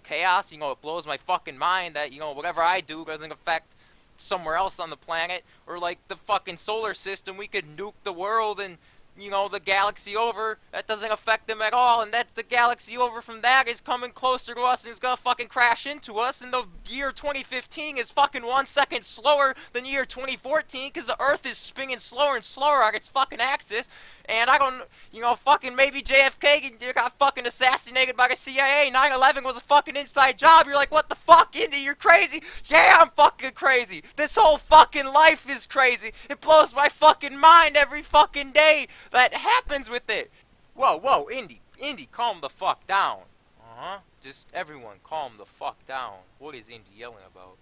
chaos. You know, it blows my fucking mind that, you know, whatever I do doesn't affect somewhere else on the planet. Or like the fucking solar system, we could nuke the world and, you know, the galaxy over. That doesn't affect them at all. And that's the galaxy over from that is coming closer to us and is gonna fucking crash into us. And the year 2015 is fucking 1 second slower than the year 2014 because the Earth is spinning slower and slower on its fucking axis. And I don't, you know, fucking maybe JFK got fucking assassinated by the CIA. 9/11 was a fucking inside job. You're like, what the fuck, Indy? You're crazy. Yeah, I'm fucking crazy. This whole fucking life is crazy. It blows my fucking mind every fucking day that happens with it. Whoa, whoa, Indy, calm the fuck down. Just everyone calm the fuck down. What is Indy yelling about?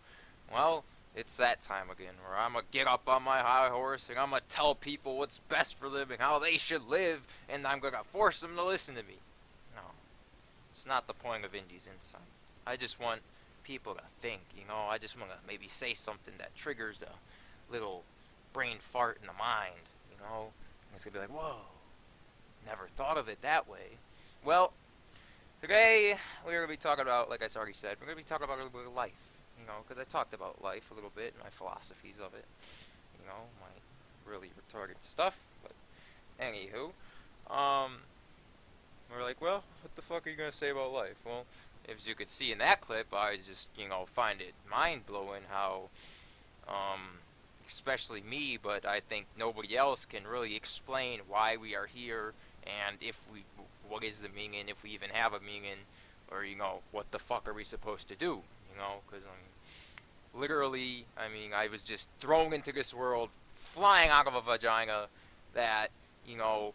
Well, it's that time again where I'm gonna get up on my high horse and I'm gonna tell people what's best for them and how they should live, and I'm gonna force them to listen to me. No, it's not the point of Indy's insight. I just want people to think, you know. I just want to maybe say something that triggers a little brain fart in the mind, you know. And it's gonna be like, whoa, never thought of it that way. Well, today we're gonna be talking about, like I already said, we're gonna be talking about a little bit of life. You know, because I talked about life a little bit, my philosophies of it, you know, my really retarded stuff, but anywho, we're like, well, what the fuck are you going to say about life? Well, as you could see in that clip, I just, you know, find it mind-blowing how, especially me, but I think nobody else can really explain why we are here, and what is the meaning, if we even have a meaning, or, you know, what the fuck are we supposed to do? You know, because literally, I was just thrown into this world, flying out of a vagina that, you know,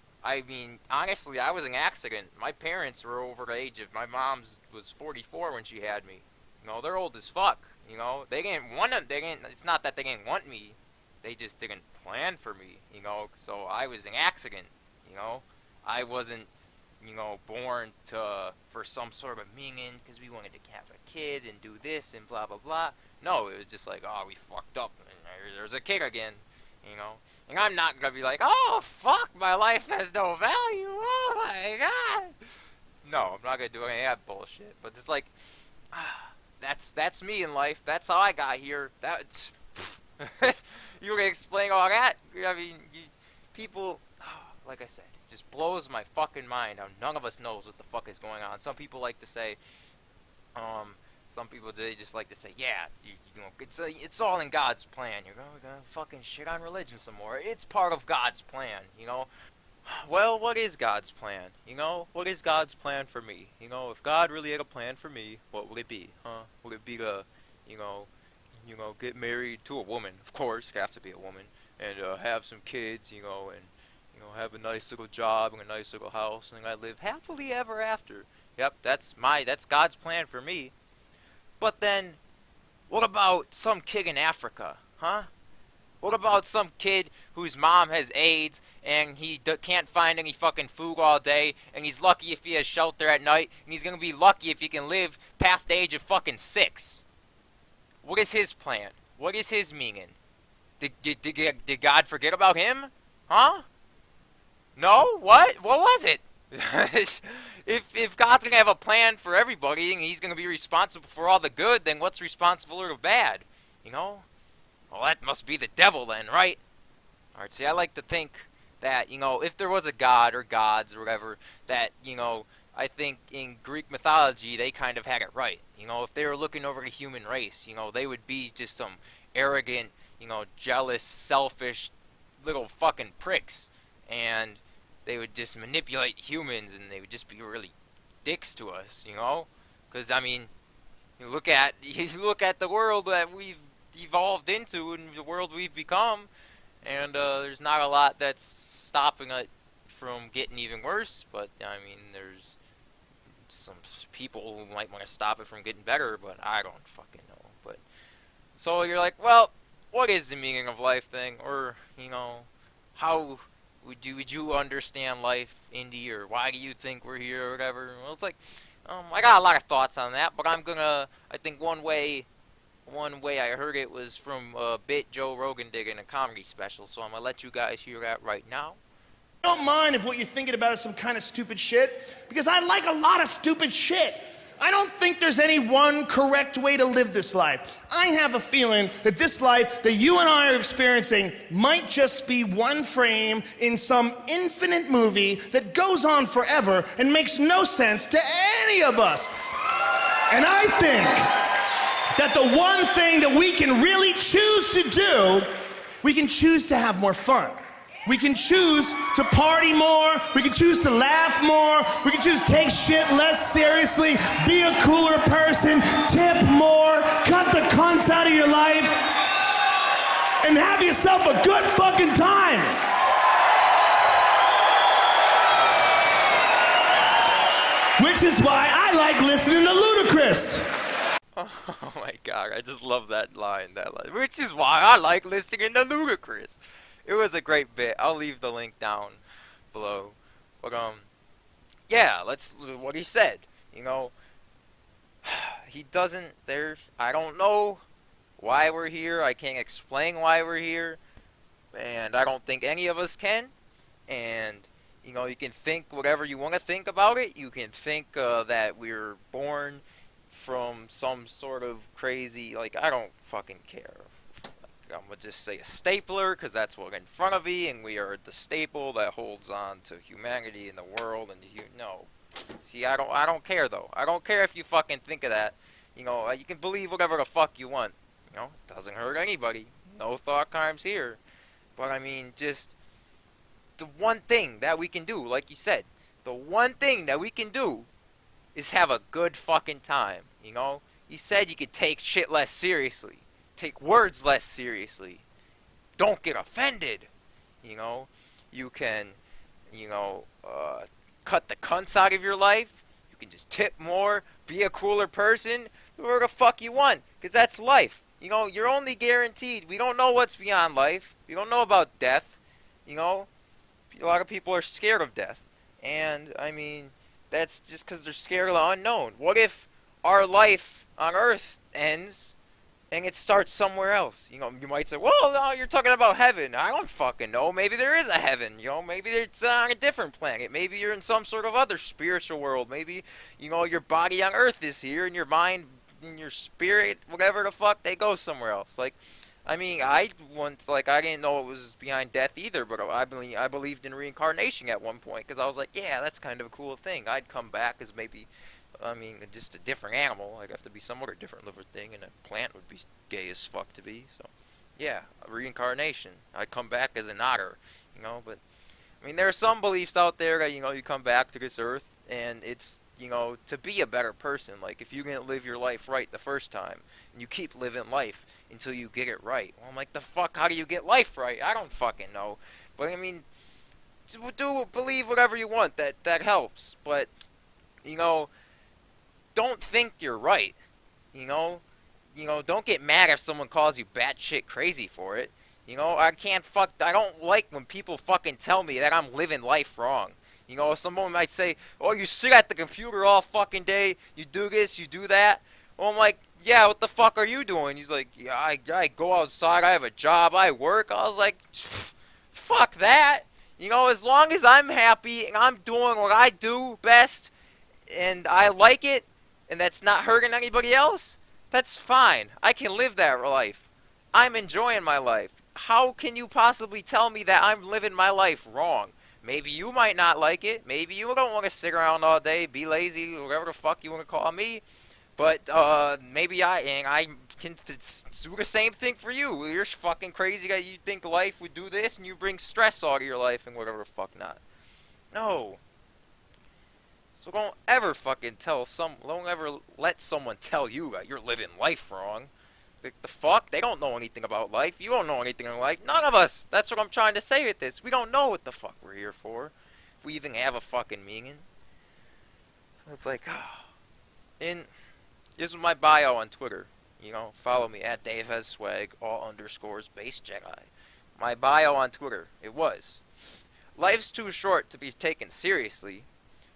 honestly, I was an accident. My parents were over the age of, my mom was 44 when she had me. You know, they're old as fuck, you know. It's not that they didn't want me, they just didn't plan for me, you know. So I was an accident, you know. I wasn't, you know, born for some sort of meaning because we wanted to have a kid and do this and blah blah blah. No, it was just like, oh, we fucked up and there's a kid again, you know. And I'm not gonna be like, oh fuck, my life has no value. Oh my god. No, I'm not gonna do any of that bullshit. But it's like, that's me in life. That's how I got here. That's you gonna explain all that? People, like I said, it just blows my fucking mind how none of us knows what the fuck is going on. Some people like to say, they just like to say, yeah, you know, it's all in God's plan. You're gonna fucking shit on religion some more. It's part of God's plan, you know. Well, what is God's plan? You know, what is God's plan for me? You know, if God really had a plan for me, what would it be? Would it be to, you know, get married to a woman? Of course, have to be a woman, and have some kids, you know, and you know, have a nice little job and a nice little house, and I live happily ever after. Yep, that's God's plan for me. But then, what about some kid in Africa, huh? What about some kid whose mom has AIDS and he can't find any fucking food all day, and he's lucky if he has shelter at night, and he's gonna be lucky if he can live past the age of fucking 6? What is his plan? What is his meaning? Did God forget about him? Huh? No? What? What was it? If God's gonna have a plan for everybody and he's gonna be responsible for all the good, then what's responsible for the bad? You know? Well, that must be the devil then, right? Alright, see, I like to think that, you know, if there was a god or gods or whatever, that, you know, I think in Greek mythology they kind of had it right. You know, if they were looking over the human race, you know, they would be just some arrogant, you know, jealous, selfish little fucking pricks. And they would just manipulate humans, and they would just be really dicks to us, you know? Because, you look at the world that we've evolved into and the world we've become, and there's not a lot that's stopping it from getting even worse, but, there's some people who might want to stop it from getting better, but I don't fucking know. But so you're like, well, what is the meaning of life thing? Or, you know, how would you understand life, Indy, or why do you think we're here or whatever? Well, it's like, I got a lot of thoughts on that, but I think one way I heard it was from a bit Joe Rogan did in a comedy special, so I'm gonna let you guys hear that right now. I don't mind if what you're thinking about is some kind of stupid shit, because I like a lot of stupid shit. I don't think there's any one correct way to live this life. I have a feeling that this life that you and I are experiencing might just be one frame in some infinite movie that goes on forever and makes no sense to any of us. And I think that the one thing that we can really choose to do, we can choose to have more fun. We can choose to party more, we can choose to laugh more, we can choose to take shit less seriously, be a cooler person, tip more, cut the cunts out of your life, and have yourself a good fucking time. Which is why I like listening to Ludacris. Oh my god, I just love that line. Which is why I like listening to Ludacris. It was a great bit. I'll leave the link down below. But yeah, let's what he said. You know, he doesn't. I don't know why we're here. I can't explain why we're here, and I don't think any of us can. And you know, you can think whatever you want to think about it. You can think that we're born from some sort of crazy, like, I don't fucking care. I'm gonna just say a stapler, because that's what's in front of me, and we are the staple that holds on to humanity in the world, and no. See, I don't care, though. I don't care if you fucking think of that. You know, you can believe whatever the fuck you want. You know, it doesn't hurt anybody. No thought crimes here. But, I mean, just the one thing that we can do, like you said, the one thing that we can do is have a good fucking time, you know? You said you could take shit less seriously. Take words less seriously. Don't get offended. You know, you can, you know, cut the cunts out of your life. You can just tip more, be a cooler person, whatever the fuck you want, because that's life. You know, you're only guaranteed. We don't know what's beyond life. We don't know about death. You know, a lot of people are scared of death. And, I mean, that's just because they're scared of the unknown. What if our life on Earth ends and it starts somewhere else? You know, you might say, well, no, you're talking about heaven. I don't fucking know. Maybe there is a heaven. You know, maybe it's on a different planet. Maybe you're in some sort of other spiritual world. Maybe, you know, your body on Earth is here and your mind and your spirit, whatever the fuck, they go somewhere else. Like, I mean, I didn't know it was behind death either, but I believed in reincarnation at one point, because I was like, yeah, that's kind of a cool thing. I'd come back as maybe, I mean, just a different animal. I'd have to be somewhat a different living thing, and a plant would be gay as fuck to be, so, yeah, reincarnation. I'd come back as an otter, you know, but, I mean, there are some beliefs out there that, you know, you come back to this earth, and it's, you know, to be a better person. Like, if you can live your life right the first time, and you keep living life until you get it right. Well, I'm like, the fuck, how do you get life right? I don't fucking know. But, I mean, do believe whatever you want. That helps. But, you know, don't think you're right. You know, don't get mad if someone calls you batshit crazy for it. You know, I don't like when people fucking tell me that I'm living life wrong. You know, someone might say, oh, you sit at the computer all fucking day, you do this, you do that. Well, I'm like, yeah, what the fuck are you doing? He's like, yeah, I go outside, I have a job, I work. I was like, fuck that. You know, as long as I'm happy and I'm doing what I do best and I like it and that's not hurting anybody else, that's fine. I can live that life. I'm enjoying my life. How can you possibly tell me that I'm living my life wrong? Maybe you might not like it. Maybe you don't want to sit around all day, be lazy, whatever the fuck you want to call me. But maybe I can do the same thing for you. You're fucking crazy that you think life would do this and you bring stress out of your life and whatever the fuck not. No. So don't ever fucking don't ever let someone tell you that you're living life wrong. The fuck? They don't know anything about life. You don't know anything about life. None of us. That's what I'm trying to say with this. We don't know what the fuck we're here for. If we even have a fucking meaning. So it's like, and this is my bio on Twitter. You know, follow me at DaveHasSwag, _base Jedi. My bio on Twitter. It was, life's too short to be taken seriously,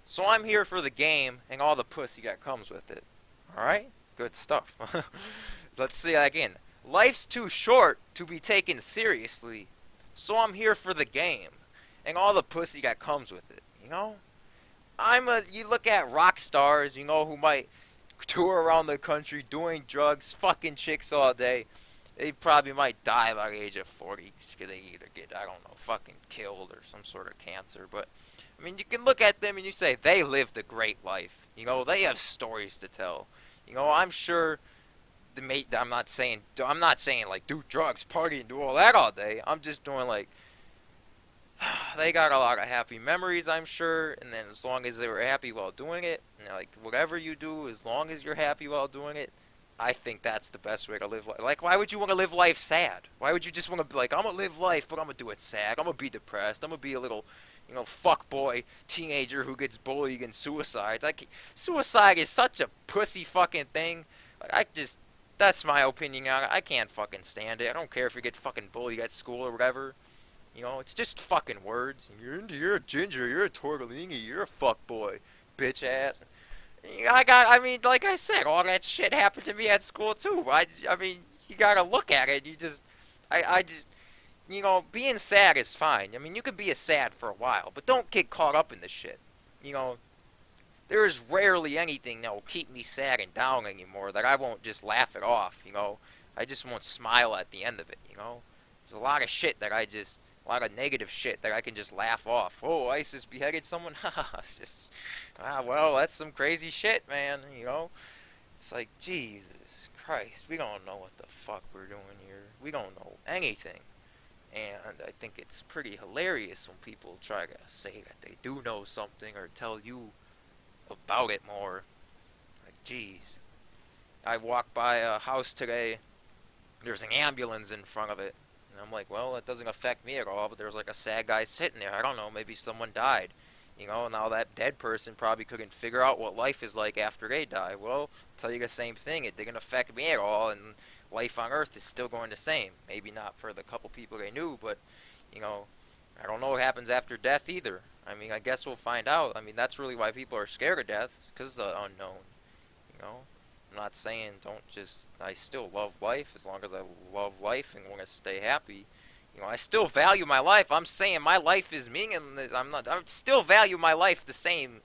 so I'm here for the game and all the pussy that comes with it. Alright? Good stuff. Let's say that again. Life's too short to be taken seriously, so I'm here for the game and all the pussy that comes with it. You know? You look at rock stars, you know, who might tour around the country doing drugs, fucking chicks all day. They probably might die by the age of 40 because they either get, I don't know, fucking killed or some sort of cancer. But, I mean, you can look at them and you say, they lived a great life. You know, they have stories to tell. You know, I'm sure the mate, I'm not saying like do drugs, party, and do all that all day. I'm just doing like, they got a lot of happy memories, I'm sure, and then as long as they were happy while doing it, and like whatever you do, as long as you're happy while doing it, I think that's the best way to live life. Like, why would you want to live life sad? Why would you just want to be like, I'm gonna live life, but I'm gonna do it sad. I'm gonna be depressed. I'm gonna be a little, fuck boy teenager who gets bullied and suicides. Like, suicide is such a pussy fucking thing. Like, that's my opinion on it. I can't fucking stand it. I don't care if you get fucking bullied at school or whatever. It's just fucking words. You're a ginger, you're a tortellini, you're a fuck boy, bitch ass. I mean, like I said, all that shit happened to me at school too. I mean, you gotta look at it. I just, being sad is fine. I mean, you can be a sad for a while, but don't get caught up in the shit. You know, there is rarely anything that will keep me sad and down anymore that I won't just laugh it off. I just won't smile at the end of it. There's a lot of shit that a lot of negative shit that I can just laugh off. Oh, ISIS beheaded someone? It's just, well, that's some crazy shit, man, It's like, Jesus Christ, we don't know what the fuck we're doing here. We don't know anything. And I think it's pretty hilarious when people try to say that they do know something or tell you about it more. Like, jeez. I walked by a house today. There's an ambulance in front of it. And I'm like, well, that doesn't affect me at all, but there's like a sad guy sitting there. I don't know, maybe someone died. Now that dead person probably couldn't figure out what life is like after they die. Well, I'll tell you the same thing. It didn't affect me at all, and life on Earth is still going the same. Maybe not for the couple people they knew, but, I don't know what happens after death either. I mean, I guess we'll find out. I mean, that's really why people are scared of death, because of the unknown, I'm not saying don't just. I still love life as long as I love life and want to stay happy. I still value my life. I'm saying my life is meaningless. I still value my life the same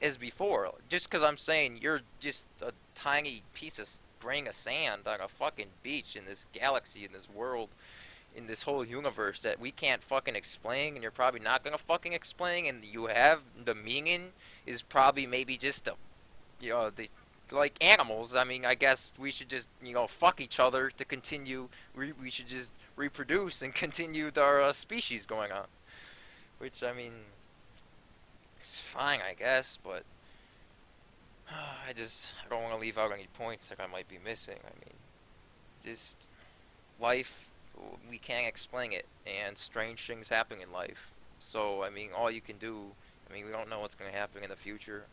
as before. Just because I'm saying you're just a tiny piece of grain of sand on a fucking beach in this galaxy, in this world, in this whole universe that we can't fucking explain, and you're probably not gonna fucking explain, and you have the meaning is probably maybe just the like animals. I mean, I guess we should just, fuck each other to continue. We should just reproduce and continue our species going on. Which, I mean, it's fine, I guess, but I don't want to leave out any points that I might be missing. I mean, just life, we can't explain it, and strange things happen in life. So, I mean, all you can do, I mean, we don't know what's going to happen in the future.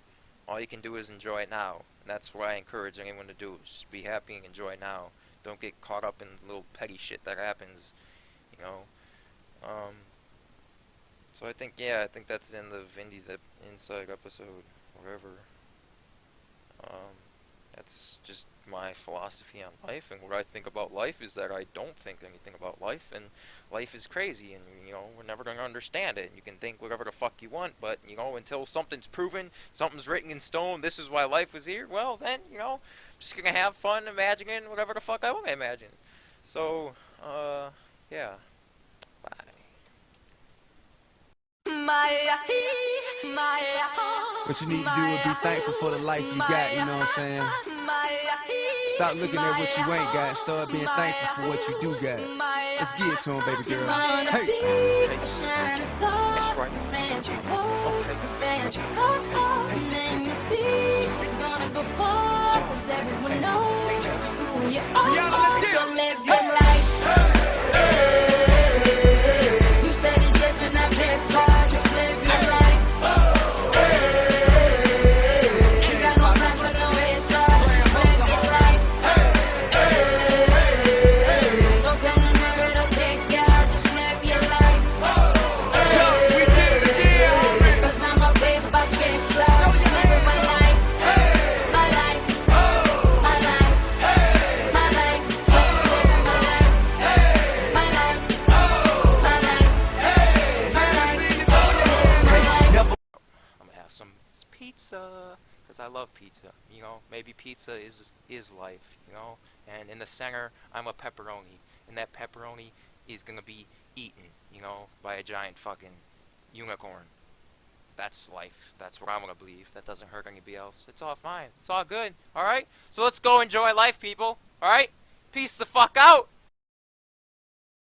All you can do is enjoy it now. And that's what I encourage anyone to do. Just be happy and enjoy now. Don't get caught up in little petty shit that happens, So I think that's the end of Indy's Inside episode, whatever. That's just my philosophy on life, and what I think about life is that I don't think anything about life, and life is crazy, and we're never going to understand it. You can think whatever the fuck you want, but until something's proven, something's written in stone, this is why life is here, well then, I'm just going to have fun imagining whatever the fuck I want to imagine. So, yeah. Bye. What you need to do is be thankful for the life you got, you know what I'm saying? Stop looking at what you ain't got, start being thankful for what you do got. Let's get it to him, baby girl. Hey! That's right. Pizza. because I love pizza. You know, maybe pizza is life. You know, and in the center, I'm a pepperoni, and that pepperoni is gonna be eaten. You know, by a giant fucking unicorn. That's life. That's what I'm gonna believe. That doesn't hurt anybody else. It's all fine. It's all good. All right. So let's go enjoy life, people. All right. Peace the fuck out.